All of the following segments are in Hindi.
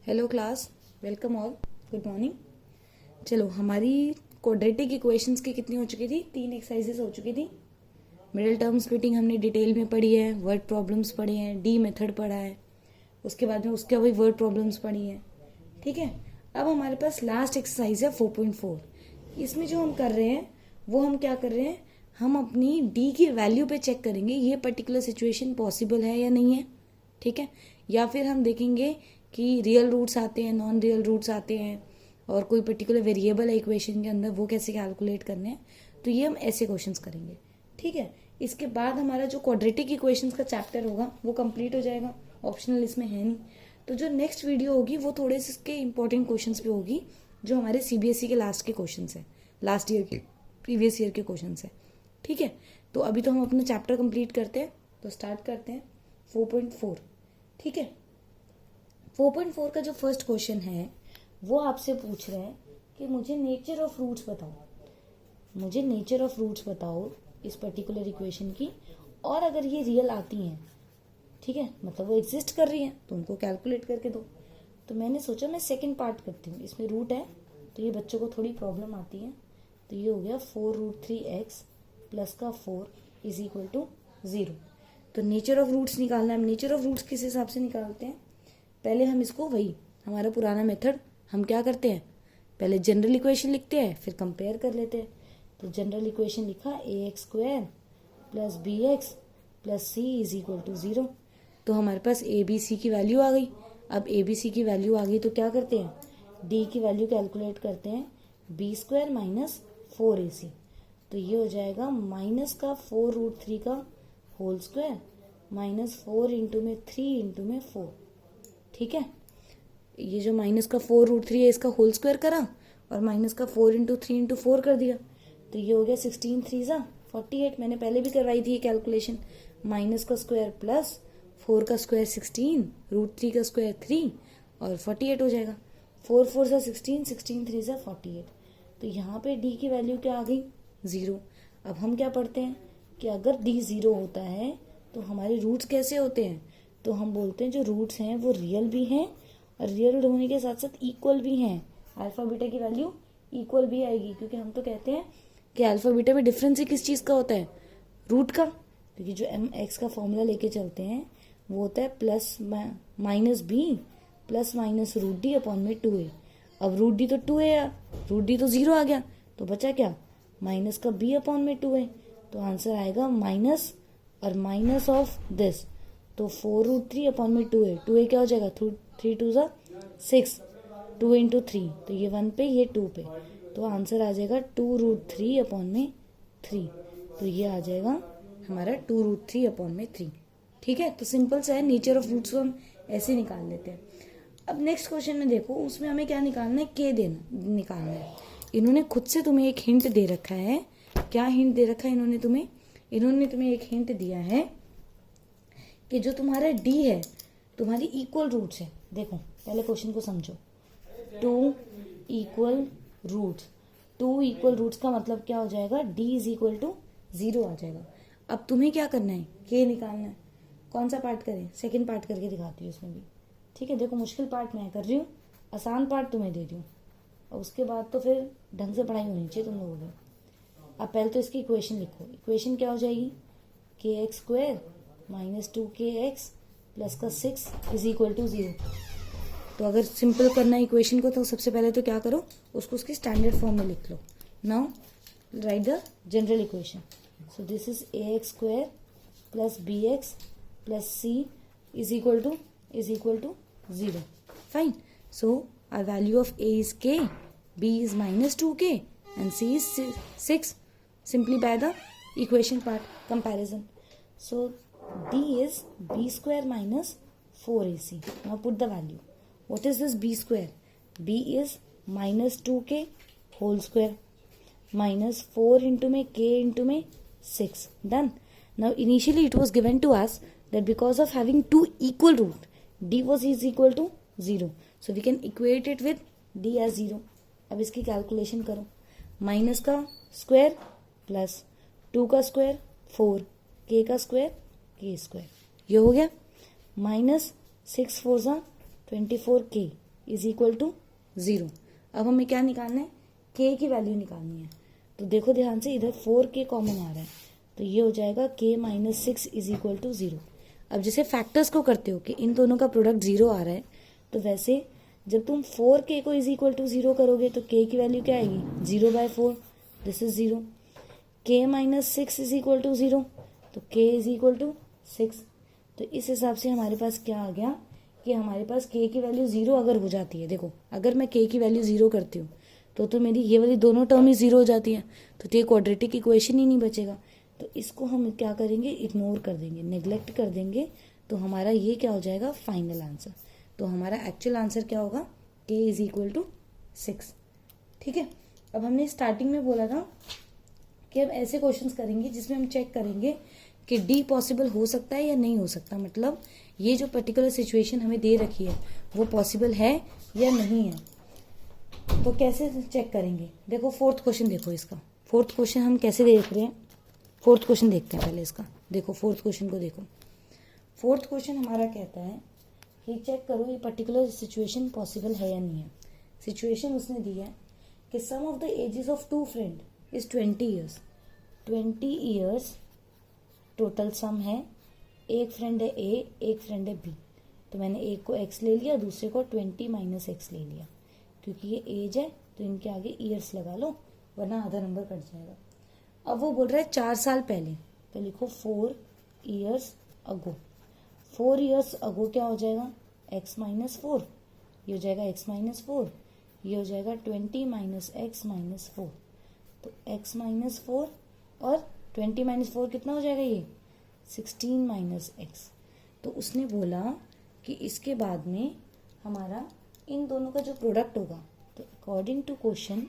Hello class, welcome all, good morning. चलो, हमारी क्वाड्रेटिक इक्वेशंस की कितनी हो चुकी थी? 3 एक्सरसाइजेस हो चुकी थी। मिडिल टर्म स्प्लिटिंग हमने डिटेल में पढ़ी है, वर्ड प्रॉब्लम्स पढ़े हैं, डी मेथड पढ़ा है, उसके बाद में उसके वही वर्ड प्रॉब्लम्स पढ़ी हैं। ठीक है, अब हमारे पास लास्ट एक्सरसाइज है 4.4। इसमें जो हम कर रहे हैं वो हम क्या कर रहे हैं, हम अपनी डी की वैल्यू पे चेक करेंगे ये पर्टिकुलर सिचुएशन पॉसिबल है या नहीं है। ठीक है, या फिर हम देखेंगे कि रियल रूट्स आते हैं, नॉन रियल रूट्स आते हैं, और कोई पर्टिकुलर वेरिएबल है इक्वेशन के अंदर, वो कैसे कैलकुलेट करने हैं। तो ये हम ऐसे क्वेश्चंस करेंगे। ठीक है, इसके बाद हमारा जो क्वाड्रेटिक इक्वेशंस का चैप्टर होगा वो कंप्लीट हो जाएगा। ऑप्शनल इसमें है नहीं। तो जो नेक्स्ट वीडियो होगी वो थोड़े से इसके इंपॉर्टेंट क्वेश्चंस पे होगी, जो हमारे सीबीएसई के लास्ट के क्वेश्चंस हैं, लास्ट ईयर के, प्रीवियस ईयर के क्वेश्चंस हैं। ठीक है, तो अभी तो हम अपना चैप्टर कंप्लीट करते हैं, तो स्टार्ट करते हैं 4.4। ठीक है, 4.4 का जो फर्स्ट क्वेश्चन है वो आपसे पूछ रहे हैं कि मुझे नेचर ऑफ रूट्स बताओ, मुझे नेचर ऑफ रूट्स बताओ इस पर्टिकुलर इक्वेशन की, और अगर ये रियल आती हैं, ठीक है, मतलब वो एग्जिस्ट कर रही हैं, तो उनको कैलकुलेट करके दो। तो मैंने सोचा मैं सेकंड पार्ट करती हूँ। इसमें रूट है तो ये बच्चों को थोड़ी प्रॉब्लम आती है। तो ये हो गया 4√3x प्लस का 4 इज इक्वल टू 0। तो नेचर ऑफ रूट्स निकालना है। नेचर ऑफ रूट्स किस हिसाब से निकालते हैं? पहले हम इसको, वही हमारा पुराना मेथड, हम क्या करते हैं, पहले जनरल इक्वेशन लिखते हैं, फिर कंपेयर कर लेते हैं। तो जनरल इक्वेशन लिखा ax² plus bx plus c is equal to 0। तो हमारे पास ए बी सी की वैल्यू आ गई। अब ए बी सी की वैल्यू आ गई तो क्या करते हैं, डी की वैल्यू कैलकुलेट करते हैं, b² माइनस 4ac। तो ये हो जाएगा माइनस का 4√3 का होल स्क्वायर माइनस 4 इंटू में 3 इंटू में 4। ठीक है, ये जो माइनस का 4√3 है इसका होल स्क्वायर करा और माइनस का 4 इंटू 3 इंटू 4 कर दिया। तो ये हो गया 16 3 48। मैंने पहले भी करवाई थी ये कैलकुलेशन। माइनस का स्क्वायर प्लस 4 का स्क्वायर 16, √3 का स्क्वायर 3 और 48 हो जाएगा। 4 4 सा 16, 16 3 सा 48। तो यहाँ पे डी की वैल्यू क्या आ गई, 0। अब हम क्या पढ़ते हैं कि अगर डी 0 होता है तो हमारे रूट्स कैसे होते हैं? तो हम बोलते हैं जो रूट्स हैं वो रियल भी हैं और रियल होने के साथ साथ इक्वल भी हैं। अल्फा बीटा की वैल्यू इक्वल भी आएगी, क्योंकि हम तो कहते हैं कि अल्फा बीटा में डिफरेंस ही किस चीज़ का होता है, रूट का। क्योंकि जो एम एक्स का फॉर्मूला लेके चलते हैं वो होता है plus minus B plus minus root D upon में 2a। अब रूट डी तो 2a, रूट डी तो 0 आ गया, तो बचा क्या, माइनस का b अपॉन में 2a। तो आंसर आएगा माइनस और माइनस ऑफ दिस, तो 4√3 अपॉन में 2a। 2a क्या हो जाएगा, 3 2 सा 6, 2 इंटू 3, तो ये 1 पे ये 2 पे, तो आंसर आ जाएगा 2√3 अपॉन में 3। तो ये आ जाएगा हमारा 2√3 अपॉन में 3। ठीक है, तो सिंपल सा है, नेचर ऑफ रूट्स को हम ऐसे निकाल लेते हैं। अब नेक्स्ट क्वेश्चन में देखो, उसमें हमें क्या निकालना है, के देना निकालना है। इन्होंने खुद से तुम्हें एक हिंट दे रखा है। क्या हिंट दे रखा है इन्होंने तुम्हें एक हिंट दिया है कि जो तुम्हारा डी है, तुम्हारी इक्वल रूट्स है। देखो पहले क्वेश्चन को समझो। 2 इक्वल रूट्स, 2 इक्वल रूट्स का मतलब क्या हो जाएगा, डी इज इक्वल टू 0 आ जाएगा। अब तुम्हें क्या करना है, के निकालना है। कौन सा पार्ट करें, सेकंड पार्ट करके दिखाती हूँ इसमें भी। ठीक है, देखो मुश्किल पार्ट मैं कर रही हूँ, आसान पार्ट तुम्हें दे रही हूँ, और उसके बाद तो फिर ढंग से पढ़ाई होनी चाहिए तुम लोगों की। अब पहले तो इसकी इक्वेशन लिखो। इक्वेशन क्या हो जाएगी, kx² माइनस 2kx प्लस का 6 इज इक्वल टू 0। तो अगर सिंपल करना है इक्वेशन को, तो सबसे पहले तो क्या करो, उसको उसकी स्टैंडर्ड फॉर्म में लिख लो। Now write the general equation. So this is ax² plus bx plus c is equal to 0. Fine. So our value of a is k, b is minus 2k and c is 6, simply by the equation part comparison. So d is b² minus 4ac. Now put the value. What is this b²? b is minus 2k whole square minus 4 into में k into में 6. Done. Now initially it was given to us that because of having 2 equal root, d is equal to 0. So we can equate it with d as 0. अब इसकी कैलकुलेशन करो। माइनस का स्क्वायर प्लस 2 का स्क्वायर 4, k का स्क्वायर k स्क्वायर, ये हो गया। माइनस 6 4 सा 24k इज इक्वल टू 0। अब हमें क्या निकालना है, k की वैल्यू निकालनी है। तो देखो ध्यान से, इधर 4k कॉमन आ रहा है, तो ये हो जाएगा k minus 6 is equal to 0। अब जैसे फैक्टर्स को करते हो कि इन दोनों का प्रोडक्ट 0 आ रहा है, तो वैसे जब तुम 4k को इज इक्वल टू 0 करोगे तो k की वैल्यू क्या आएगी, 0/4, this is 0। k minus 6 is equal to 0, तो k इज इक्वल टू 6। तो इस हिसाब से हमारे पास क्या आ गया कि हमारे पास k की वैल्यू 0 अगर हो जाती है, देखो अगर मैं k की वैल्यू 0 करती हूँ तो मेरी ये वाली दोनों टर्म ही 0 हो जाती है, तो ये क्वाड्रेटिक इक्वेशन ही नहीं बचेगा। तो इसको हम क्या करेंगे, इग्नोर कर देंगे, नेग्लेक्ट कर देंगे। तो हमारा ये क्या हो जाएगा, फाइनल आंसर। तो हमारा एक्चुअल आंसर क्या होगा, k इज इक्वल टू 6। ठीक है। अब हमने स्टार्टिंग में बोला था कि अब ऐसे क्वेश्चंस करेंगे जिसमें हम चेक करेंगे कि डी पॉसिबल हो सकता है या नहीं हो सकता, मतलब ये जो पर्टिकुलर सिचुएशन हमें दे रखी है वो पॉसिबल है या नहीं है। तो कैसे चेक करेंगे, देखो फोर्थ क्वेश्चन देखो इसका। फोर्थ क्वेश्चन हम कैसे देख रहे हैं, फोर्थ क्वेश्चन देखते हैं पहले इसका। देखो फोर्थ क्वेश्चन को देखो। फोर्थ क्वेश्चन हमारा कहता है कि चेक करो ये पर्टिकुलर सिचुएशन पॉसिबल है या नहीं है। सिचुएशन उसने दी है कि sum of the ages of two friend is 20 years. 20 years total sum है। एक फ्रेंड है ए, एक फ्रेंड है बी। तो मैंने एक को x ले लिया, दूसरे को 20 माइनस x ले लिया। क्योंकि ये एज है तो इनके आगे ईयर्स लगा लो, वरना आधा नंबर कट जाएगा। अब वो बोल रहा है 4 साल पहले, तो लिखो 4 ईयर्स अगो। 4 ईयर्स अगो क्या हो जाएगा, x माइनस 4, ये हो जाएगा x माइनस 4, ये हो जाएगा 20 माइनस x माइनस 4। तो x माइनस 4 और 20 माइनस 4 कितना हो जाएगा, ये 16 माइनस x। तो उसने बोला कि इसके बाद में हमारा इन दोनों का जो प्रोडक्ट होगा, तो अकॉर्डिंग टू क्वेश्चन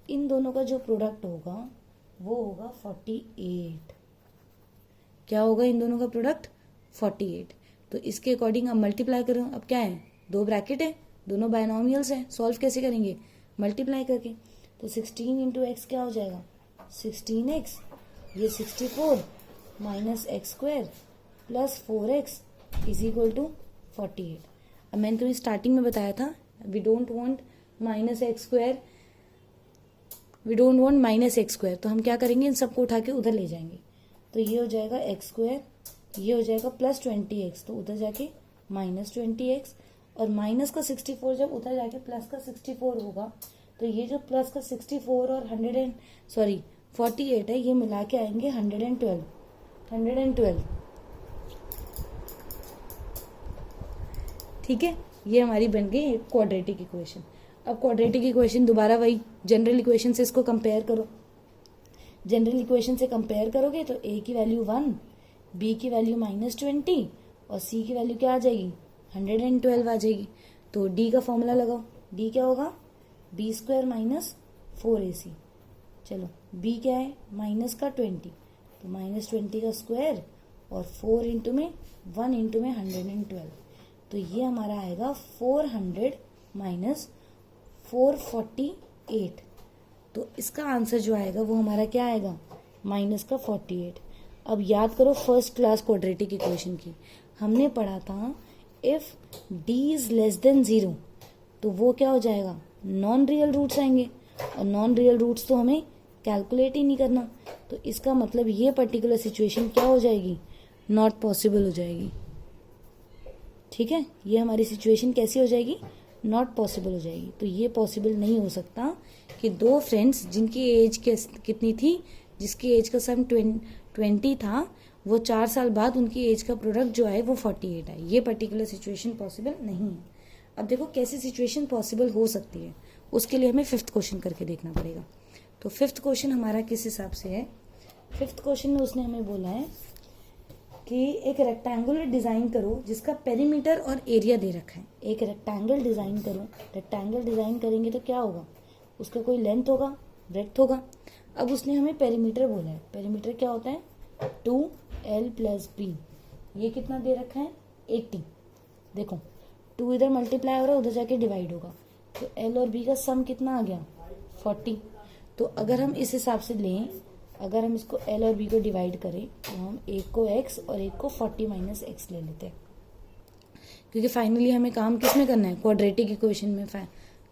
इन दोनों का जो प्रोडक्ट होगा वो होगा 48। क्या होगा इन दोनों का प्रोडक्ट, 48। तो इसके अकॉर्डिंग अब मल्टीप्लाई करो। अब क्या है, 2 ब्रैकेट है, दोनों बायनॉमियल्स हैं, सॉल्व कैसे करेंगे, मल्टीप्लाई करके। तो 16 इंटू एक्स क्या हो जाएगा, 16x, ये 64 minus X square plus 4x is equal to 48। अब मैंने तुम्हें स्टार्टिंग में बताया था we don't want minus X square, we don't want minus X square, तो हम क्या करेंगे, इन सबको उठा के उधर ले जाएंगे। तो ये हो जाएगा एक्स स्क्वायर, ये हो जाएगा प्लस 20x, तो उधर जाके माइनस 20x, और माइनस का 64 जब उधर जाके प्लस का 64 होगा, तो ये जो प्लस का 64 और 48 है, ये मिला के आएंगे 112। ठीक है, ये हमारी बन गई एक क्वाड्रेटिक इक्वेशन। अब क्वाड्रेटिक इक्वेशन दोबारा वही जनरल इक्वेशन से इसको कंपेयर करो। जनरल इक्वेशन से कंपेयर करोगे तो a की वैल्यू 1, b की वैल्यू -20 और c की वैल्यू क्या आ जाएगी, 112 आ जाएगी। तो d का फॉर्मूला लगाओ, d क्या होगा, b स्क्वायर माइनस 4ac। चलो b क्या है, माइनस का 20, तो -20 का स्क्वायर और 4 इंटू में 1 इंटू में 112, तो ये हमारा आएगा 400 माइनस 448। तो इसका आंसर जो आएगा वो हमारा क्या आएगा, माइनस का 48। अब याद करो फर्स्ट क्लास क्वाड्रेटिक इक्वेशन की, हमने पढ़ा था if d is less than 0 तो वो क्या हो जाएगा, नॉन रियल रूट्स आएंगे, और नॉन रियल रूट्स तो हमें कैलकुलेट ही नहीं करना। तो इसका मतलब ये पर्टिकुलर सिचुएशन क्या हो जाएगी, नॉट पॉसिबल हो जाएगी। ठीक है, ये हमारी सिचुएशन कैसी हो जाएगी, नॉट पॉसिबल हो जाएगी। तो ये पॉसिबल नहीं हो सकता कि 2 फ्रेंड्स जिनकी एज कितनी थी, जिसकी एज का सम 20 था, वो 4 साल बाद उनकी एज का प्रोडक्ट जो है वो 48 है। ये पर्टिकुलर सिचुएशन पॉसिबल नहीं है। अब देखो कैसी सिचुएशन पॉसिबल हो सकती है, उसके लिए हमें 5th क्वेश्चन करके देखना पड़ेगा। तो 5th क्वेश्चन हमारा किस हिसाब से है, 5th क्वेश्चन में उसने हमें बोला है कि एक रेक्टेंगुलर डिजाइन करो जिसका पेरीमीटर और एरिया दे रखा है। एक रेक्टेंगल डिजाइन करो, रेक्टेंगल डिजाइन करेंगे तो क्या होगा, उसका कोई लेंथ होगा, ब्रेड्थ होगा। अब उसने हमें पेरीमीटर बोला है, पेरीमीटर क्या होता है, 2l + b। ये कितना दे रखा है, 80। देखो 2 इधर मल्टीप्लाई हो रहा है, उधर जाके डिवाइड होगा, तो l और b का सम कितना आ गया, 40। तो अगर हम इस हिसाब से लें, अगर हम इसको l और b को डिवाइड करें तो हम एक को x और एक को 40 माइनस x ले लेते हैं, क्योंकि फाइनली हमें काम किस में करना है, क्वाड्रेटिक इक्वेशन में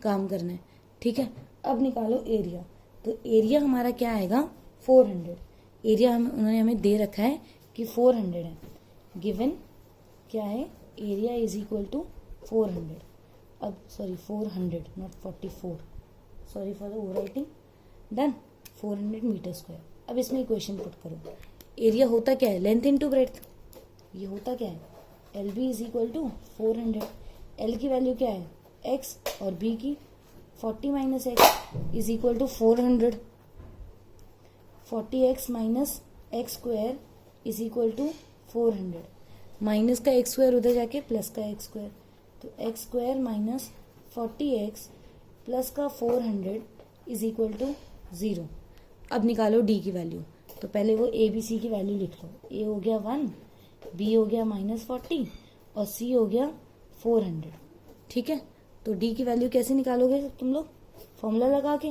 काम करना है। ठीक है, अब निकालो एरिया। तो एरिया हमारा क्या आएगा, 400। एरिया उन्होंने हमें दे रखा है कि 400 है, गिवन क्या है, एरिया इज इक्वल टू 400। अब sorry 400 not 44, sorry for the over writing. Done, 400 metre square. अब इसमें इक्वेशन पुट करो। एरिया होता क्या है, लेंथ इनटू ब्रेड्थ। ये होता क्या है, L B is equal to 400। L की वैल्यू क्या है, एक्स, और बी की 40 minus X is equal to 400। 40x minus X square is equal to 400। Minus का एक्स स्क्वायर उधर जाके प्लस का एक्स स्क्वायर, तो X square minus 40x plus का 400 इज इक्वल टू 0। अब निकालो डी की वैल्यू। तो पहले वो ए बी सी की वैल्यू लिख लो। ए हो गया 1, बी हो गया -40 और सी हो गया 400। ठीक है, तो डी की वैल्यू कैसे निकालोगे तुम लोग, फॉर्मूला लगा के,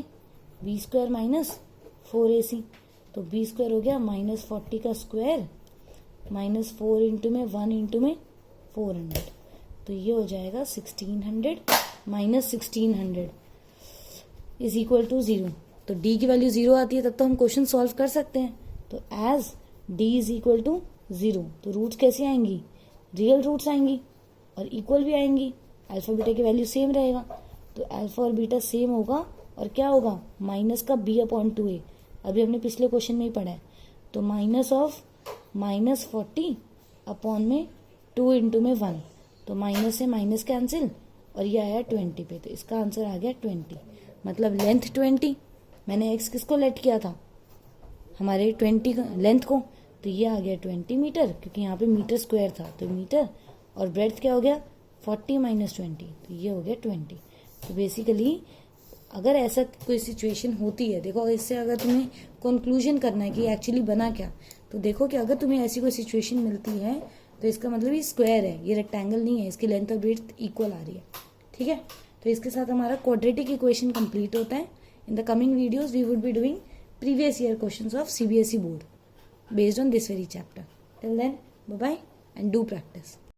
बी स्क्वायर माइनस 4ac। तो बी स्क्वायर हो गया -40 का स्क्वायर माइनस 4 इंटू में 1 इंटू में 400। तो ये हो जाएगा 1600 माइनस 1600 इज इक्वल टू 0। तो डी की वैल्यू 0 आती है, तब तो हम क्वेश्चन सॉल्व कर सकते हैं। तो as D is equal to 0, तो रूट्स कैसी आएंगी, रियल रूट्स आएंगी और इक्वल भी आएंगी। अल्फा बीटा की वैल्यू सेम रहेगा, तो अल्फा और बीटा सेम होगा और क्या होगा, माइनस का b/2a। अभी हमने पिछले क्वेश्चन में ही पढ़ा है। तो माइनस ऑफ -40 अपॉन में 2 इंटू में 1, तो माइनस से माइनस कैंसिल और ये आया 20 पे। तो इसका आंसर आ गया 20, मतलब लेंथ 20। मैंने एक्स किसको लेट किया था, हमारे 20 लेंथ को, तो ये आ गया 20 मीटर, क्योंकि यहाँ पे मीटर स्क्वायर था तो मीटर, और ब्रेड्थ क्या हो गया 40 माइनस 20, तो ये हो गया 20। तो बेसिकली अगर ऐसा कोई सिचुएशन होती है, देखो इससे अगर तुम्हें कंक्लूजन करना है कि एक्चुअली बना क्या, तो देखो कि अगर तुम्हें ऐसी कोई सिचुएशन मिलती है तो इसका मतलब ये स्क्वायर है, ये रेक्टेंगल नहीं है, इसकी लेंथ और ब्रेड्थ इक्वल आ रही है। ठीक है, तो इसके साथ हमारा क्वाड्रेटिक इक्वेशन कंप्लीट होता है। In the coming videos we would be doing previous year questions of CBSE board based on this very chapter. Till then, bye bye and do practice.